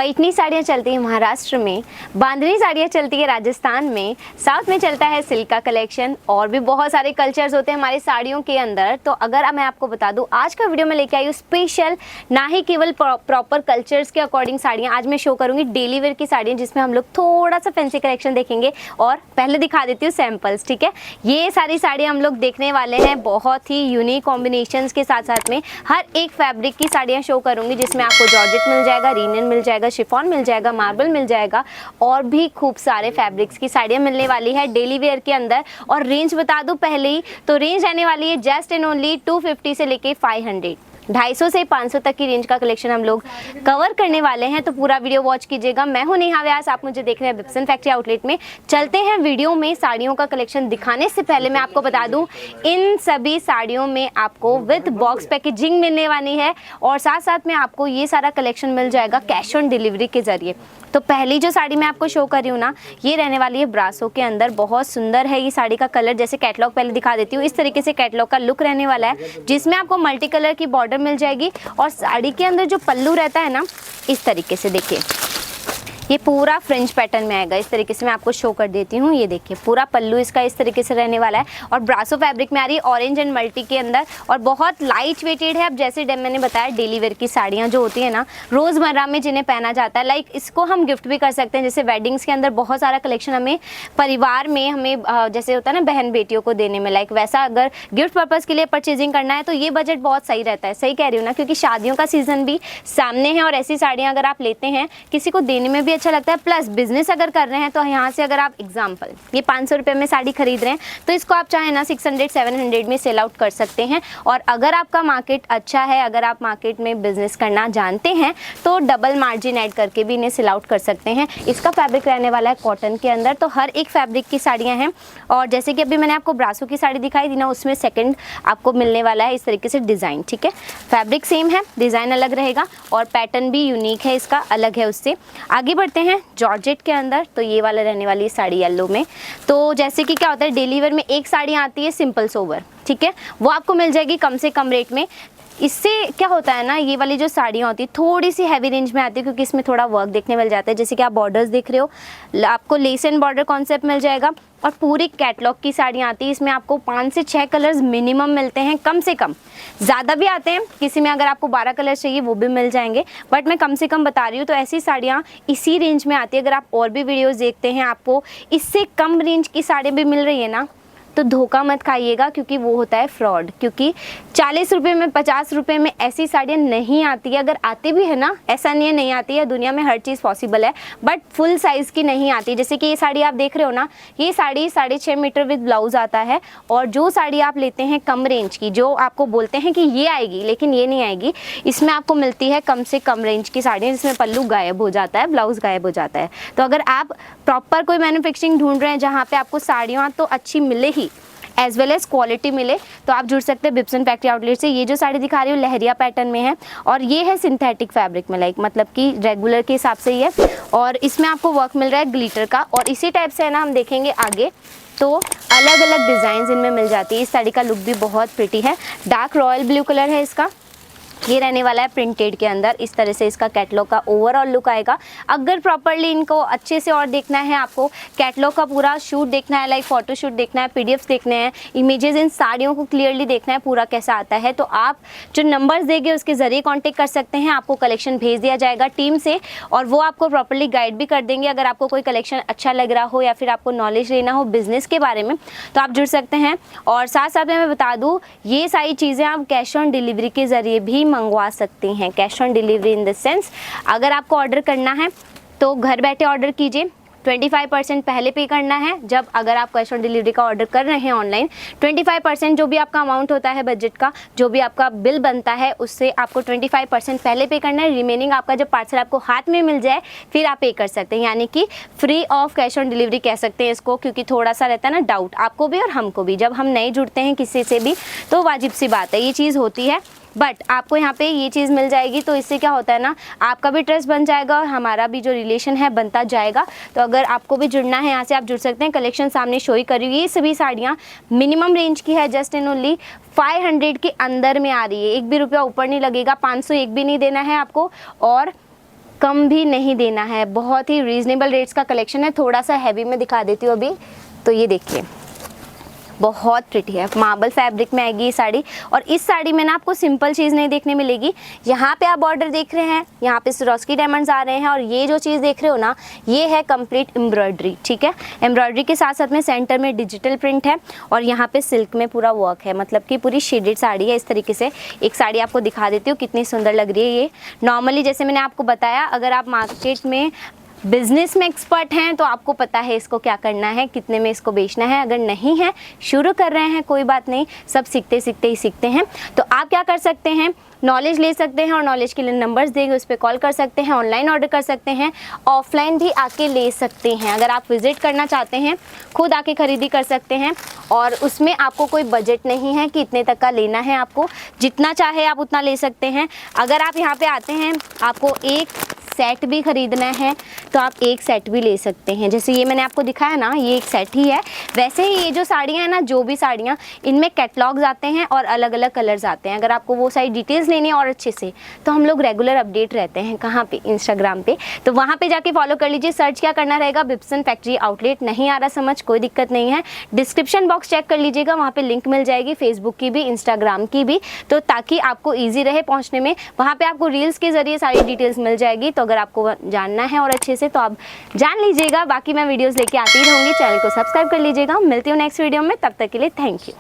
पैठनी साड़ियाँ चलती हैं महाराष्ट्र में, बांधनी साड़ियाँ चलती है राजस्थान में, साउथ में चलता है सिल्क का कलेक्शन, और भी बहुत सारे कल्चर्स होते हैं हमारे साड़ियों के अंदर। तो अगर मैं आपको बता दूं, आज का वीडियो में लेके आई हूँ स्पेशल, ना ही केवल प्रॉपर कल्चर्स के अकॉर्डिंग साड़ियाँ, आज मैं शो करूँगी डेली वेयर की साड़ियाँ जिसमें हम लोग थोड़ा सा फैंसी कलेक्शन देखेंगे। और पहले दिखा देती हूँ सैम्पल्स, ठीक है। ये सारी साड़ियाँ हम लोग देखने वाले हैं बहुत ही यूनिक कॉम्बिनेशंस के साथ साथ में हर एक फैब्रिक की साड़ियाँ शो करूँगी जिसमें आपको जॉर्जेट मिल जाएगा, रीनन मिल जाएगा, शिफॉन मिल जाएगा, मार्बल मिल जाएगा, और भी खूब सारे फैब्रिक्स की साड़ियाँ मिलने वाली है डेली वेयर के अंदर। और रेंज बता दूं पहले ही, तो रेंज रहने वाली है जस्ट एंड ओनली 250 से लेके 500, 250 से 500 तक की रेंज का कलेक्शन हम लोग कवर करने वाले हैं। तो पूरा वीडियो वॉच कीजिएगा। मैं हूं नेहा व्यास, आप मुझे देख रहे हैं बिप्सन फैक्ट्री आउटलेट में। चलते हैं वीडियो में। साड़ियों का कलेक्शन दिखाने से पहले मैं आपको बता दूं, इन सभी साड़ियों में आपको विद बॉक्स पैकेजिंग मिलने वाली है, और साथ साथ में आपको ये सारा कलेक्शन मिल जाएगा कैश ऑन डिलीवरी के जरिए। तो पहली जो साड़ी मैं आपको शो कर रही हूँ ना, ये रहने वाली है ब्रासो के अंदर। बहुत सुंदर है ये साड़ी का कलर। जैसे कैटलॉग पहले दिखा देती हूँ, इस तरीके से कैटलॉग का लुक रहने वाला है जिसमें आपको मल्टी कलर की बॉर्डर मिल जाएगी। और साड़ी के अंदर जो पल्लू रहता है ना, इस तरीके से देखिए, ये पूरा फ्रिंज पैटर्न में आएगा। इस तरीके से मैं आपको शो कर देती हूँ। ये देखिए पूरा पल्लू इसका इस तरीके से रहने वाला है, और ब्रासो फैब्रिक में आ रही है, ऑरेंज एंड मल्टी के अंदर, और बहुत लाइट वेटेड है। अब जैसे मैंने बताया, डेली वेयर की साड़ियाँ जो होती है ना, रोज़मर्रा में जिन्हें पहना जाता है, लाइक इसको हम गिफ्ट भी कर सकते हैं। जैसे वेडिंग्स के अंदर बहुत सारा कलेक्शन हमें परिवार में हमें जैसे होता है ना बहन बेटियों को देने में, लाइक वैसा अगर गिफ्ट पर्पज़ के लिए परचेजिंग करना है तो ये बजट बहुत सही रहता है। सही कह रही हूँ ना, क्योंकि शादियों का सीजन भी सामने है, और ऐसी साड़ियाँ अगर आप लेते हैं किसी को देने में भी अच्छा लगता है। प्लस बिजनेस अगर कर रहे हैं तो यहाँ से अगर आप एग्जाम्पल ये 500 रुपये में साड़ी खरीद रहे हैं तो इसको आप चाहे ना 600-700 में सेल आउट कर सकते हैं। और अगर आपका मार्केट अच्छा है, अगर आप मार्केट में बिजनेस करना जानते हैं तो डबल मार्जिन ऐड करके भी इन्हें सेल आउट कर सकते हैं। इसका फैब्रिक रहने वाला है कॉटन के अंदर। तो हर एक फैब्रिक की साड़ियाँ हैं, और जैसे कि अभी मैंने आपको ब्रासो की साड़ी दिखाई थी ना, उसमें सेकेंड आपको मिलने वाला है इस तरीके से डिज़ाइन, ठीक है। फैब्रिक सेम है, डिज़ाइन अलग रहेगा, और पैटर्न भी यूनिक है इसका, अलग है उससे। आगे बढ़ते हैं जॉर्जेट के अंदर। तो ये वाला रहने वाली साड़ी येलो में। तो जैसे कि क्या होता है, डेली वेयर में एक साड़ी आती है सिंपल सोवर, ठीक है, वो आपको मिल जाएगी कम से कम रेट में। इससे क्या होता है ना, ये वाली जो साड़ियाँ होती है थोड़ी सी हैवी रेंज में आती है, क्योंकि इसमें थोड़ा वर्क देखने मिल जाता है। जैसे कि आप बॉर्डर्स देख रहे हो, आपको लेस एंड बॉर्डर कॉन्सेप्ट मिल जाएगा, और पूरी कैटलॉग की साड़ियाँ आती है। इसमें आपको 5 से 6 कलर्स मिनिमम मिलते हैं, कम से कम। ज़्यादा भी आते हैं, किसी में अगर आपको 12 कलर चाहिए वो भी मिल जाएंगे, बट मैं कम से कम बता रही हूँ। तो ऐसी साड़ियाँ इसी रेंज में आती है। अगर आप और भी वीडियोज़ देखते हैं, आपको इससे कम रेंज की साड़ियाँ भी मिल रही है ना, तो धोखा मत खाइएगा, क्योंकि वो होता है फ्रॉड। क्योंकि 40 रुपये में, 50 रुपये में ऐसी साड़ियाँ नहीं आती है। अगर आती भी है ना, ऐसा नहीं है नहीं आती है, दुनिया में हर चीज़ पॉसिबल है, बट फुल साइज़ की नहीं आती। जैसे कि ये साड़ी आप देख रहे हो ना, ये साड़ी 6.5 मीटर विद ब्लाउज आता है। और जो साड़ी आप लेते हैं कम रेंज की, जो आपको बोलते हैं कि ये आएगी लेकिन ये नहीं आएगी, इसमें आपको मिलती है कम से कम रेंज की साड़ियाँ जिसमें पल्लू गायब हो जाता है, ब्लाउज गायब हो जाता है। तो अगर आप प्रॉपर कोई मैन्युफैक्चरिंग ढूंढ रहे हैं जहाँ पे आपको साड़ियाँ तो अच्छी मिले ही, एज वेल एज क्वालिटी मिले, तो आप जुड़ सकते हैं बिप्सन फैक्ट्री आउटलेट से। ये जो साड़ी दिखा रही हूँ लहरिया पैटर्न में है, और ये है सिंथेटिक फैब्रिक में, लाइक मतलब कि रेगुलर के हिसाब से ही है, और इसमें आपको वर्क मिल रहा है ग्लिटर का। और इसी टाइप से है ना, हम देखेंगे आगे तो अलग अलग डिज़ाइन इनमें मिल जाती है। इस साड़ी का लुक भी बहुत प्रिटी है, डार्क रॉयल ब्लू कलर है इसका। ये रहने वाला है प्रिंटेड के अंदर। इस तरह से इसका कैटलॉग का ओवरऑल लुक आएगा। अगर प्रॉपरली इनको अच्छे से और देखना है, आपको कैटलॉग का पूरा शूट देखना है, लाइक फोटो शूट देखना है, पीडीएफ्स देखने हैं, इमेजेस इन साड़ियों को क्लियरली देखना है पूरा कैसा आता है, तो आप जो नंबर्स देंगे उसके ज़रिए कॉन्टेक्ट कर सकते हैं। आपको कलेक्शन भेज दिया जाएगा टीम से, और वो आपको प्रॉपरली गाइड भी कर देंगे। अगर आपको कोई कलेक्शन अच्छा लग रहा हो, या फिर आपको नॉलेज लेना हो बिज़नेस के बारे में, तो आप जुड़ सकते हैं। और साथ साथ में मैं बता दूँ, ये सारी चीज़ें आप कैश ऑन डिलीवरी के ज़रिए भी मंगवा सकती हैं। Cash on delivery in the sense, अगर आपको ऑर्डर करना है तो घर बैठे ऑर्डर कीजिए। 25% पहले पे करना है। जब अगर आप कैश ऑन डिलीवरी का ऑर्डर कर रहे हैं ऑनलाइन, 25% जो भी आपका अमाउंट होता है बजट का, जो भी आपका बिल बनता है, उससे आपको 25% पहले पे करना है। रिमेनिंग आपका जब पार्सल आपको हाथ में मिल जाए फिर आप पे कर सकते हैं, यानी कि free of cash on delivery कह सकते हैं इसको, क्योंकि थोड़ा सा रहता है ना डाउट आपको भी और हमको भी। जब हम नए जुड़ते हैं किसी से भी तो वाजिब सी बात है, ये चीज़ होती है। बट आपको यहाँ पे ये चीज़ मिल जाएगी, तो इससे क्या होता है ना, आपका भी ट्रस्ट बन जाएगा और हमारा भी जो रिलेशन है बनता जाएगा। तो अगर आपको भी जुड़ना है यहाँ से आप जुड़ सकते हैं। कलेक्शन सामने शो ही करी हुई, ये सभी साड़ियाँ मिनिमम रेंज की है, जस्ट एंड ओनली 500 के अंदर में आ रही है। एक भी रुपया ऊपर नहीं लगेगा, 500 एक भी नहीं देना है आपको। और कम भी नहीं देना है, बहुत ही रीजनेबल रेट्स का कलेक्शन है। थोड़ा सा हैवी में दिखा देती हूँ अभी, तो ये देखिए बहुत प्रिटी है, मार्बल फैब्रिक में आएगी ये साड़ी। और इस साड़ी में ना आपको सिंपल चीज़ नहीं देखने मिलेगी। यहाँ पे आप बॉर्डर देख रहे हैं, यहाँ पे सिरोस्की डायमंड्स आ रहे हैं, और ये जो चीज़ देख रहे हो ना, ये है कंप्लीट एम्ब्रॉयडरी, ठीक है। एम्ब्रॉयडरी के साथ साथ में सेंटर में डिजिटल प्रिंट है, और यहाँ पे सिल्क में पूरा वर्क है, मतलब कि पूरी शेडेड साड़ी है। इस तरीके से एक साड़ी आपको दिखा देती हूँ कितनी सुंदर लग रही है ये। नॉर्मली जैसे मैंने आपको बताया, अगर आप मार्केट में बिजनेस में एक्सपर्ट हैं तो आपको पता है इसको क्या करना है, कितने में इसको बेचना है। अगर नहीं है, शुरू कर रहे हैं, कोई बात नहीं, सब सीखते सीखते ही सीखते हैं। तो आप क्या कर सकते हैं, नॉलेज ले सकते हैं, और नॉलेज के लिए नंबर्स देंगे, उस पर कॉल कर सकते हैं, ऑनलाइन ऑर्डर कर सकते हैं, ऑफलाइन भी आके ले सकते हैं। अगर आप विजिट करना चाहते हैं, खुद आके खरीदी कर सकते हैं, और उसमें आपको कोई बजट नहीं है कि इतने तक का लेना है। आपको जितना चाहे आप उतना ले सकते हैं। अगर आप यहाँ पे आते हैं, आपको एक सेट भी खरीदना है तो आप एक सेट भी ले सकते हैं। जैसे ये मैंने आपको दिखाया ना, ये एक सेट ही है। वैसे ही ये जो साड़ियाँ हैं ना, जो भी साड़ियाँ, इनमें कैटलॉग्स आते हैं और अलग अलग कलर्स आते हैं। अगर आपको वो सारी डिटेल्स लेनी है और अच्छे से, तो हम लोग रेगुलर अपडेट रहते हैं कहाँ पे, इंस्टाग्राम पे, तो वहाँ पे जाके फॉलो कर लीजिए। सर्च क्या करना रहेगा, बिप्सन फैक्ट्री आउटलेट। नहीं आ रहा समझ, कोई दिक्कत नहीं है, डिस्क्रिप्शन बॉक्स चेक कर लीजिएगा, वहाँ पे लिंक मिल जाएगी, फेसबुक की भी, इंस्टाग्राम की भी, तो ताकि आपको ईजी रहे पहुँचने में। वहाँ पे आपको रील्स के जरिए सारी डिटेल्स मिल जाएगी। तो अगर आपको जानना है और अच्छे से, तो आप जान लीजिएगा। बाकी मैं वीडियोस लेके आती रहूँगी, चैनल को सब्सक्राइब कर लीजिएगा। मिलती हूँ नेक्स्ट वीडियो में, तब तक के लिए थैंक यू।